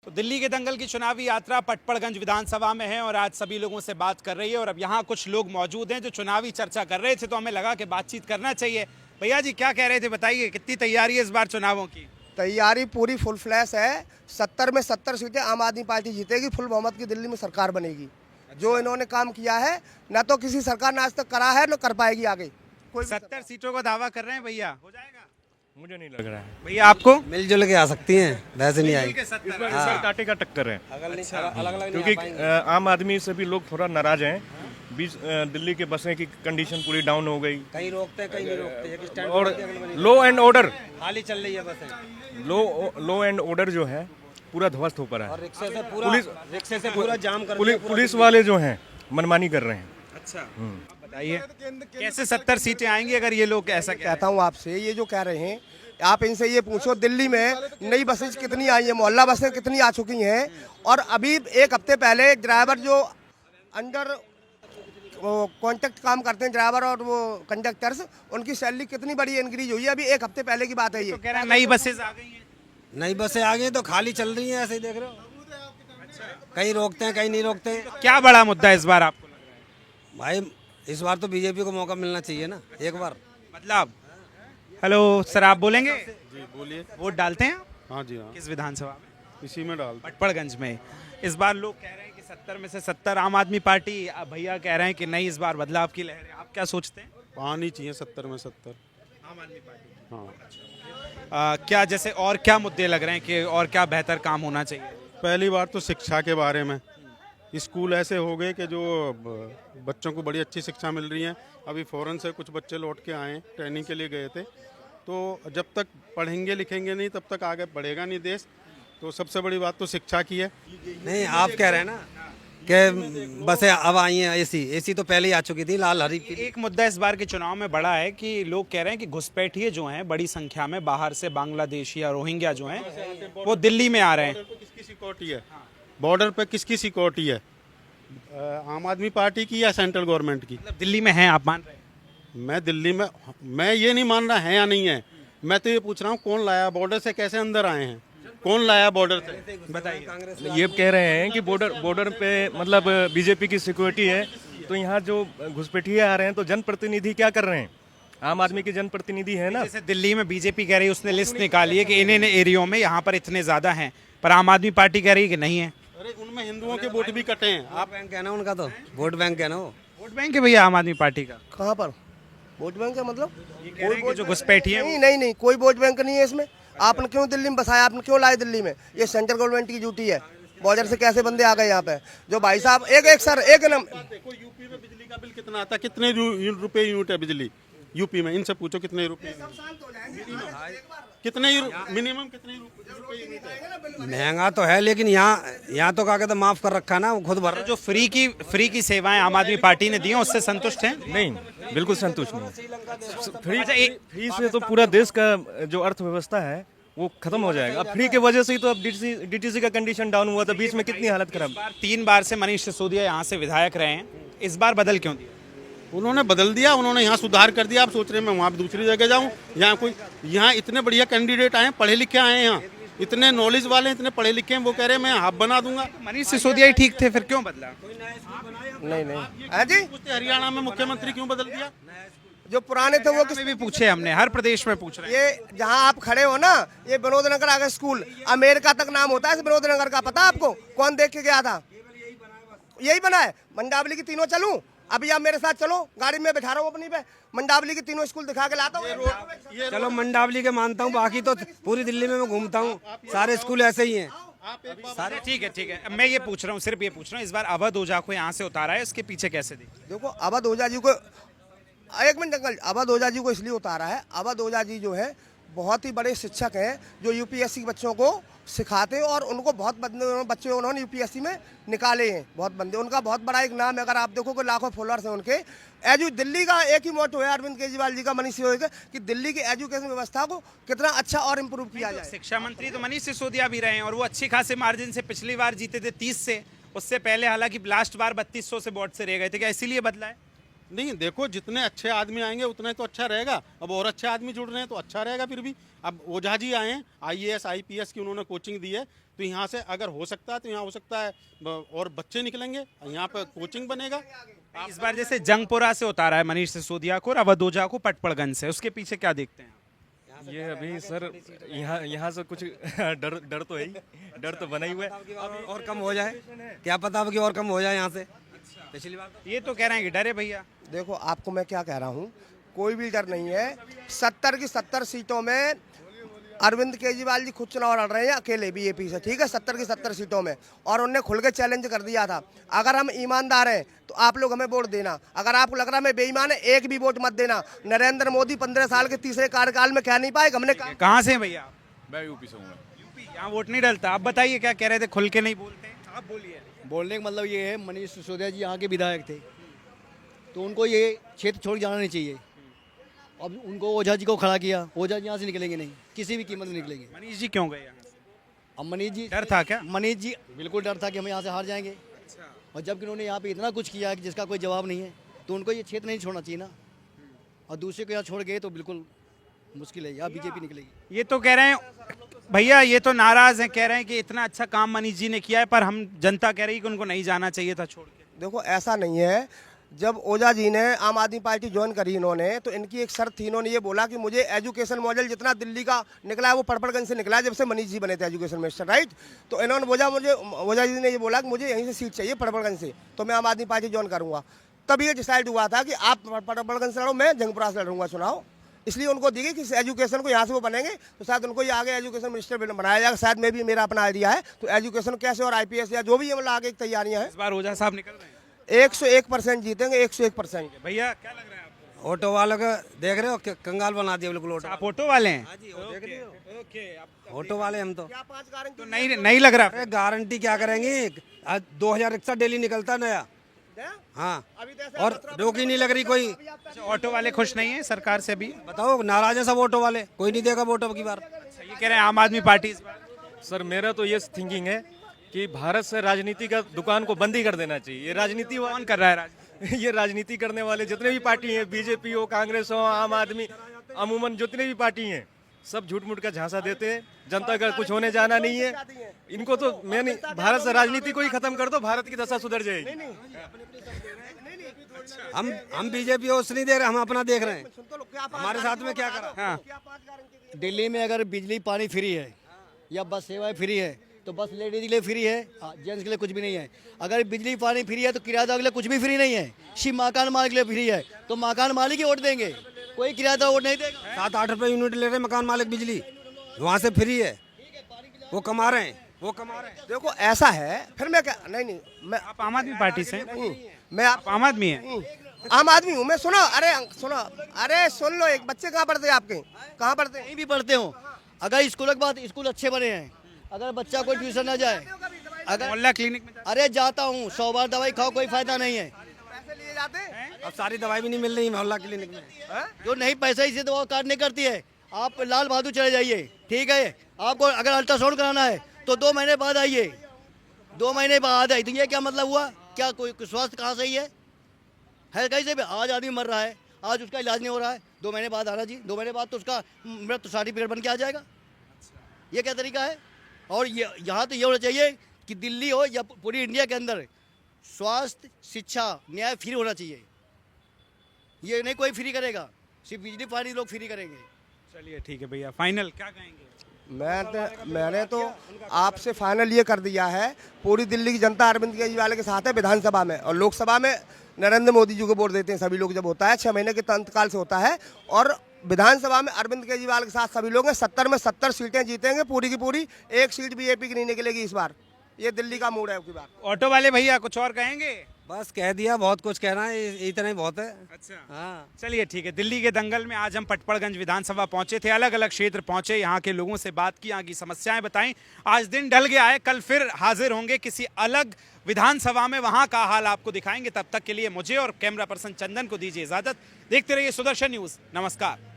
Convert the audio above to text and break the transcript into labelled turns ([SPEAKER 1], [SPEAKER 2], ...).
[SPEAKER 1] तो दिल्ली के दंगल की चुनावी यात्रा पटपड़गंज विधानसभा में है और आज सभी लोगों से बात कर रही है और अब यहाँ कुछ लोग मौजूद हैं जो चुनावी चर्चा कर रहे थे, तो हमें लगा कि बातचीत करना चाहिए। भैया जी क्या कह रहे थे, बताइए कितनी तैयारी है इस बार चुनावों की?
[SPEAKER 2] तैयारी पूरी फुल फ्लैश है। 70 में 70 सीटें आम आदमी पार्टी जीतेगी, फुल बहुमत की दिल्ली में सरकार बनेगी। जो इन्होंने काम किया है न तो किसी सरकार ने आज तक करा है न कर पाएगी आगे कोई।
[SPEAKER 1] 70 सीटों का दावा कर रहे हैं भैया, हो जाएगा?
[SPEAKER 3] मुझे नहीं लग रहा है।
[SPEAKER 1] भैया आपको?
[SPEAKER 4] मिलजुल के आ सकती हैं, वैसे नहीं आएगी।
[SPEAKER 3] इस बार कांटे का टक्कर है, क्योंकि आम आदमी से भी लोग थोड़ा नाराज हैं। दिल्ली के बसें की कंडीशन पूरी डाउन हो गई,
[SPEAKER 4] कहीं रोकते हैं कहीं नहीं रोकते,
[SPEAKER 3] और लो एंड ऑर्डर
[SPEAKER 4] खाली चल रही है बसें।
[SPEAKER 3] लो एंड ऑर्डर जो है पूरा ध्वस्त हो पड़ा है।
[SPEAKER 4] रिक्शे से पूरा जाम कर
[SPEAKER 3] पुलिस वाले जो हैं मनमानी कर रहे हैं।
[SPEAKER 1] अच्छा बताइए कैसे 70 सीटें आएंगी अगर ये लोग ऐसा
[SPEAKER 2] कहता हूँ आपसे, ये जो कह रहे हैं आप इनसे ये पूछो दिल्ली में नई बसें कितनी आई है, मोहल्ला बसें कितनी आ चुकी हैं। और अभी एक हफ्ते पहले ड्राइवर जो अंडर कॉन्ट्रैक्ट काम करते हैं, ड्राइवर और वो कंडक्टर्स, उनकी सैलरी कितनी बड़ी इंक्रीज हुई है। अभी एक हफ्ते पहले की बात है ये।
[SPEAKER 1] तो कह रहे हैं नई बसें आ गई हैं।
[SPEAKER 4] नई बसें आ गई तो खाली चल रही हैं, ऐसे ही देख रहे हो। कहीं रोकते हैं कहीं नहीं रोकते हैं।
[SPEAKER 1] क्या बड़ा मुद्दा है इस बार आपको लग रहा है?
[SPEAKER 4] भाई इस बार तो बीजेपी को मौका मिलना चाहिए ना एक बार।
[SPEAKER 1] मतलब हेलो सर, आप बोलेंगे?
[SPEAKER 5] जी बोलिए।
[SPEAKER 1] वोट डालते हैं आप?
[SPEAKER 5] हाँ जी हाँ,
[SPEAKER 1] किस विधानसभा में?
[SPEAKER 5] इसी में डाल।
[SPEAKER 1] पटपड़गंज में। इस बार लोग कह रहे हैं कि 70 में से 70 आम आदमी पार्टी, भैया कह रहे हैं कि नहीं इस बार बदलाव की लहर है। आप क्या सोचते हैं?
[SPEAKER 5] पानी चाहिए 70 में 70।
[SPEAKER 1] आम आदमी पार्टी
[SPEAKER 5] हाँ,
[SPEAKER 1] क्या जैसे और क्या मुद्दे लग रहे हैं कि और क्या बेहतर काम होना चाहिए?
[SPEAKER 5] पहली बार तो शिक्षा के बारे में। स्कूल ऐसे हो गए कि जो बच्चों को बड़ी अच्छी शिक्षा मिल रही है। अभी फॉरेन से कुछ बच्चे लौट के आए, ट्रेनिंग के लिए गए थे। तो जब तक पढ़ेंगे लिखेंगे नहीं तब तक आगे बढ़ेगा नहीं देश। तो सबसे बड़ी बात तो शिक्षा की है।
[SPEAKER 4] नहीं, आप कह रहे हैं ना कि बसें अब आई हैं, एसी तो पहले ही आ चुकी थी, लाल हरी पीली।
[SPEAKER 1] एक मुद्दा इस बार के चुनाव में बड़ा है कि लोग कह रहे हैं कि घुसपैठिए जो हैं बड़ी संख्या में बाहर से, बांग्लादेश या रोहिंग्या जो हैं वो दिल्ली में आ रहे हैं।
[SPEAKER 5] किसकी सिक्योरिटी है बॉर्डर पे? किसकी सिक्योरिटी है? आम आदमी पार्टी की या सेंट्रल गवर्नमेंट की?
[SPEAKER 1] मतलब दिल्ली में हैं, आप मान रहे हैं?
[SPEAKER 5] मैं दिल्ली में, मैं ये नहीं मान रहा है या नहीं है। मैं तो ये पूछ रहा हूँ कौन लाया बॉर्डर से, कैसे अंदर आए हैं, कौन लाया बॉर्डर से?
[SPEAKER 1] बताइए।
[SPEAKER 3] ये कह रहे हैं कि बॉर्डर पे मतलब बीजेपी की सिक्योरिटी है, तो यहाँ जो घुसपैठिए आ रहे हैं तो जनप्रतिनिधि क्या कर रहे हैं? आम आदमी के जनप्रतिनिधि है ना।
[SPEAKER 1] जैसे दिल्ली में बीजेपी कह रही है, उसने लिस्ट निकाली है कि इन एरियो में यहाँ पर इतने ज्यादा हैं, पर आम आदमी पार्टी कह रही है कि नहीं है।
[SPEAKER 5] अरे उनमें हिंदुओं के वोट भी कटे हैं।
[SPEAKER 4] आप बैंक है ना उनका, तो वोट बैंक है ना वो।
[SPEAKER 1] वोट बैंक है भैया आम आदमी पार्टी का?
[SPEAKER 2] कहाँ पर वोट बैंक है? मतलब
[SPEAKER 1] कह रहे हैं कि जो घुसपैठिए
[SPEAKER 2] नहीं नहीं नहीं, कोई वोट बैंक नहीं है इसमें। आपने क्यों दिल्ली में बसाया, आपने क्यों लाए दिल्ली में? ये सेंट्रल गवर्नमेंट की ड्यूटी है। बॉर्डर से कैसे बंदे आ गए यहाँ पे? जो भाई साहब एक सर एक नम
[SPEAKER 5] देखो यूपी में बिजली का बिल कितना आता है, कितने रुपए यूनिट है बिजली यूपी में? इनसे पूछो कितने रुपए, कितने मिनिमम कितने रुपए यूनिट है?
[SPEAKER 4] महंगा तो है, लेकिन यहाँ तो क्या कहते माफ कर रखा है ना, वो खुद भर।
[SPEAKER 1] जो फ्री की सेवाएं आम आदमी पार्टी ने दी हैं उससे संतुष्ट हैं?
[SPEAKER 3] नहीं, बिल्कुल संतुष्ट नहीं। फ्री से तो पूरा देश का जो अर्थव्यवस्था है वो खत्म हो जाएगा। अब फ्री के वजह से ही तो अब डीटीसी का कंडीशन डाउन हुआ था, बीच में कितनी हालत खराब।
[SPEAKER 1] 3 बार से मनीष सिसोदिया यहाँ से विधायक रहे हैं, इस बार बदल क्यों दिया?
[SPEAKER 5] उन्होंने बदल दिया, उन्होंने यहाँ सुधार कर दिया। आप सोच रहे हैं मैं वहाँ दूसरी जगह जाऊँ? यहाँ इतने बढ़िया कैंडिडेट आए, पढ़े लिखे आए हैं, यहाँ इतने नॉलेज वाले हैं, इतने पढ़े लिखे हैं। वो कह रहे हैं मैं हाफ बना दूंगा।
[SPEAKER 1] मनीष सिसोदिया ही ठीक थे, फिर क्यों बदला?
[SPEAKER 2] नहीं है जी।
[SPEAKER 5] हरियाणा में मुख्यमंत्री क्यों बदल दिया?
[SPEAKER 2] जो पुराने थे वो
[SPEAKER 1] किसी भी पूछे हमने, हर प्रदेश में पूछ रहे हैं।
[SPEAKER 2] ये जहाँ आप खड़े हो ना, ये विनोद नगर आगे स्कूल, अमेरिका तक नाम होता है इस विनोद नगर का। पता आपको कौन देख के गया था? यही बना है। मंडावली की तीनों चलूं? अभी आप मेरे साथ चलो, गाड़ी में बैठा रहा हूँ अपनी पे। मंडावली की तीनों स्कूल दिखा के लाता हूँ।
[SPEAKER 4] चलो मंडावली के मानता हूँ, बाकी तो पूरी दिल्ली में मैं घूमता हूँ, सारे स्कूल ऐसे ही हैं।
[SPEAKER 1] सारे ठीक है। मैं ये पूछ रहा हूँ, सिर्फ ये पूछ रहा हूँ, इस बार अवध ओझा को यहाँ से उतारा है, इसके पीछे कैसे दी?
[SPEAKER 2] देखो अवध ओझा जी को, एक मिनट अंकल, अवध ओझा जी को इसलिए उतारा है, अवध ओझा जी जो है बहुत ही बड़े शिक्षक हैं, जो यूपीएससी बच्चों को सिखाते हैं और उनको बहुत बच्चे उन्होंने यूपीएससी में निकाले हैं। बहुत बंदे, उनका बहुत बड़ा एक नाम है। अगर आप देखो कि लाखों फॉलोअर्स हैं उनके। दिल्ली का एक ही मोटो है अरविंद केजरीवाल जी का, मनीष सिसोदिया का, कि दिल्ली की एजुकेशन व्यवस्था को कितना अच्छा और इम्प्रूव किया जाए।
[SPEAKER 1] शिक्षा मंत्री तो मनीष सिसोदिया भी रहे हैं और वो अच्छी खासे मार्जिन से पिछली बार जीते थे 30 से। उससे पहले हालांकि लास्ट बार 3200 से वोट से रह गए थे। क्या इसीलिए बदला है?
[SPEAKER 5] नहीं देखो, जितने अच्छे आदमी आएंगे उतना तो अच्छा रहेगा। अब और अच्छे आदमी जुड़ रहे हैं तो अच्छा रहेगा। फिर भी अब ओझा जी आए हैं, IAS IPS की उन्होंने कोचिंग दी है, तो यहाँ से अगर हो सकता है तो यहाँ हो सकता है और बच्चे निकलेंगे, यहाँ पर कोचिंग बनेगा।
[SPEAKER 1] इस बार जैसे जंगपुरा से उतारा है मनीष सिसोदिया को और अवध ओझा को पटपड़गंज से, उसके पीछे क्या देखते हैं?
[SPEAKER 3] ये अभी सर यहाँ से कुछ डर तो है ही, डर तो बना ही हुआ है।
[SPEAKER 4] और कम हो जाए, क्या पता अब कि और कम हो जाए यहाँ से। पिछली बार
[SPEAKER 1] ये तो कह रहे हैं कि डरे भैया।
[SPEAKER 2] देखो आपको मैं क्या कह रहा हूँ, कोई भी डर नहीं है। 70 की 70 सीटों में अरविंद केजरीवाल जी खुद चुनाव लड़ रहे हैं अकेले बीजेपी से, ठीक है, 70 की 70 सीटों में, और उनने खुल के चैलेंज कर दिया था, अगर हम ईमानदार हैं तो आप लोग हमें वोट देना, अगर आपको लग रहा है मैं बेईमान है एक भी वोट मत देना। नरेंद्र मोदी 15 साल के तीसरे कार्यकाल में क्या नहीं पाए, हमने
[SPEAKER 1] कहाँ से हैं भैया?
[SPEAKER 6] मैं यूपी से हूँ।
[SPEAKER 1] यूपी, यहाँ वोट नहीं डलता। आप बताइए क्या कह रहे थे, खुल के नहीं बोलते, आप बोलिए।
[SPEAKER 7] बोलने का मतलब ये है, मनीष सिसोदिया जी यहाँ के विधायक थे, तो उनको ये क्षेत्र छोड़ जाना नहीं चाहिए। अब उनको ओझा जी को खड़ा किया, ओझा जी यहाँ से निकलेंगे नहीं, किसी भी कीमत में निकलेंगे।
[SPEAKER 1] मनीष जी क्यों गए यहाँ से?
[SPEAKER 7] अब मनीष जी,
[SPEAKER 1] डर था क्या?
[SPEAKER 7] मनीष जी बिल्कुल डर था कि हम यहाँ से हार जाएंगे, और जबकि उन्होंने यहाँ पे इतना कुछ किया कि जिसका कोई जवाब नहीं है, तो उनको ये क्षेत्र नहीं छोड़ना चाहिए ना। और दूसरे को यहाँ छोड़ गए तो बिल्कुल मुश्किल है, यहाँ बीजेपी निकलेगी।
[SPEAKER 1] ये तो कह रहे हैं भैया, ये तो नाराज हैं, कह रहे हैं कि इतना अच्छा काम मनीष जी ने किया है, पर हम जनता कह रही है कि उनको नहीं जाना चाहिए था छोड़ के।
[SPEAKER 2] देखो ऐसा नहीं है, जब ओझा जी ने आम आदमी पार्टी ज्वाइन करी इन्होंने, तो इनकी एक शर्त थी, इन्होंने ये बोला कि मुझे एजुकेशन मॉडल जितना दिल्ली का निकला है वो पटपड़गंज से निकला है, जब से मनीष जी बने थे एजुकेशन मिनिस्टर, राइट। तो इन्होंने ओझा जी ने ये बोला कि मुझे यहीं से सीट चाहिए पटपड़गंज से, तो मैं आम आदमी पार्टी ज्वाइन करूँगा। तब ये डिसाइड हुआ था कि आप पटपड़गंज से लड़ो, मैं जंगपुरा से लड़ूंगा चुनाव, इसलिए उनको दी गई कि एजुकेशन को यहाँ से वो बनेंगे, तो शायद उनको ये आगे एजुकेशन मिनिस्टर बनाया जाएगा, शायद में भी मेरा अपना आइडिया है। तो एजुकेशन कैसे और IPS या जो भी मतलब आगे तैयारियाँ हैं,
[SPEAKER 1] इस बार ओझा साहब निकल रहे हैं,
[SPEAKER 2] 101% जीतेंगे, 101%।
[SPEAKER 1] भैया क्या लग रहा है आपको?
[SPEAKER 4] ऑटो वालों का देख रहे हो, कंगाल बना दिया बिल्कुल ऑटो।
[SPEAKER 1] आप ऑटो वाले हैं?
[SPEAKER 4] ओके, ऑटो वाले हम तो
[SPEAKER 1] तो नहीं लग रहा।
[SPEAKER 4] अरे गारंटी क्या करेंगे, 2000 रिक्शा डेली निकलता नया। हाँ, और रोकी नहीं लग रही कोई।
[SPEAKER 1] अच्छा, ऑटो वाले खुश नहीं है सरकार से? अभी
[SPEAKER 4] बताओ, नाराज है सब ऑटो वाले, कोई नहीं देगा वोट अब की बार।
[SPEAKER 1] अच्छा, ये कह रहे हैं आम आदमी पार्टी इस बार।
[SPEAKER 3] सर मेरा तो ये थिंकिंग है कि भारत से राजनीति का दुकान को बंद ही कर देना चाहिए। ये राजनीति
[SPEAKER 1] कौन कर रहा है राजनीति?
[SPEAKER 3] ये राजनीति करने वाले जितने भी पार्टी हैं, बीजेपी हो, कांग्रेस हो, आम आदमी, अमूमन जितने भी पार्टी हैं, सब झूठ मूठ का झांसा देते हैं। जनता का कुछ होने जाना नहीं है इनको। तो मैं नहीं, भारत से राजनीति को ही खत्म कर दो, भारत की दशा सुधर जाएगी।
[SPEAKER 4] हम बीजेपी ओस नहीं दे रहे, हम अपना देख रहे हैं हमारे साथ में क्या करा।
[SPEAKER 1] हाँ,
[SPEAKER 7] दिल्ली में अगर बिजली पानी फ्री है या बस सेवाएं फ्री है, तो बस लेडीज के लिए फ्री है, जेंट्स के लिए कुछ भी नहीं है। अगर बिजली पानी फ्री है तो किराएदार के लिए कुछ भी फ्री नहीं है। सिर्फ मकान मालिक के लिए फ्री है, तो मकान मालिक ही वोट देंगे, कोई किराएदार वोट नहीं देगा।
[SPEAKER 4] 7-8 रुपए यूनिट ले रहे हैं मकान मालिक बिजली, वहाँ से फ्री है, वो कमा रहे हैं, वो कमा रहे हैं।
[SPEAKER 2] देखो ऐसा है, फिर मैं क्या, नहीं मैं
[SPEAKER 1] आप आम आदमी पार्टी से हैं?
[SPEAKER 2] मैं
[SPEAKER 1] आप आम आदमी हैं?
[SPEAKER 2] आम आदमी हूँ मैं। सुनो, अरे सुन लो, एक बच्चे कहाँ पढ़ते हैं आपके, कहाँ पढ़ते हैं?
[SPEAKER 7] कहीं भी पढ़ते हो, अगर स्कूलों के बाद स्कूल अच्छे बने हैं, अगर बच्चा कोई ट्यूशन ना जाए, अगर
[SPEAKER 1] मोहल्ला क्लिनिक में
[SPEAKER 7] अरे जाता हूँ 100 बार दवाई खाओ, कोई फायदा नहीं है।
[SPEAKER 2] पैसे लिए जाते हैं?
[SPEAKER 4] अब सारी दवाई भी नहीं मिल रही मोहल्ला क्लिनिक में।
[SPEAKER 7] जो नहीं पैसा इसे दवा कार्ड नहीं करती है। आप लाल बहादुर चले जाइए, ठीक है, आपको अगर अल्ट्रासाउंड कराना है तो 2 महीने बाद आइए, 2 महीने बाद आइए। तो ये क्या मतलब हुआ, क्या कोई स्वास्थ्य कहाँ सही है कहीं से भी? आज आदमी मर रहा है, आज उसका इलाज नहीं हो रहा है, 2 महीने बाद आना जी, 2 महीने बाद तो उसका मृत्यु सर्टिफिकेट बन के आ जाएगा। ये क्या तरीका है? और ये यहाँ तो ये होना चाहिए कि दिल्ली हो या पूरी इंडिया के अंदर स्वास्थ्य, शिक्षा, न्याय फ्री होना चाहिए। ये नहीं कोई फ्री करेगा, सिर्फ बिजली पानी लोग फ्री करेंगे।
[SPEAKER 1] चलिए ठीक है भैया, फाइनल क्या कहेंगे?
[SPEAKER 2] मैंने तो आपसे फाइनल ये कर दिया है, पूरी दिल्ली की जनता अरविंद केजरीवाल के साथ है विधानसभा में, और लोकसभा में नरेंद्र मोदी जी को वोट देते हैं सभी लोग, जब होता है 6 महीने के अंतकाल से होता है। और विधानसभा में अरविंद केजरीवाल के साथ सभी लोग हैं, 70 में 70 सीटें जीतेंगे पूरी की पूरी, एक सीट बीजेपी की नहीं निकलेगी इस बार। ये दिल्ली का मूड है आपकी बात।
[SPEAKER 1] ऑटो वाले भैया कुछ और कहेंगे?
[SPEAKER 4] बस कह दिया, बहुत कुछ कहना है, इतना ही बहुत है।
[SPEAKER 1] अच्छा,
[SPEAKER 4] हाँ,
[SPEAKER 1] चलिए ठीक है। दिल्ली के दंगल में आज हम पटपड़गंज विधानसभा पहुंचे थे, अलग अलग क्षेत्र पहुंचे, यहाँ के लोगों से बात की, यहाँ की समस्याएं बताई। आज दिन ढल गया है, कल फिर हाजिर होंगे किसी अलग विधानसभा में, वहां का हाल आपको दिखाएंगे। तब तक के लिए मुझे और कैमरा पर्सन चंदन को दीजिए इजाजत। देखते रहिए सुदर्शन न्यूज। नमस्कार।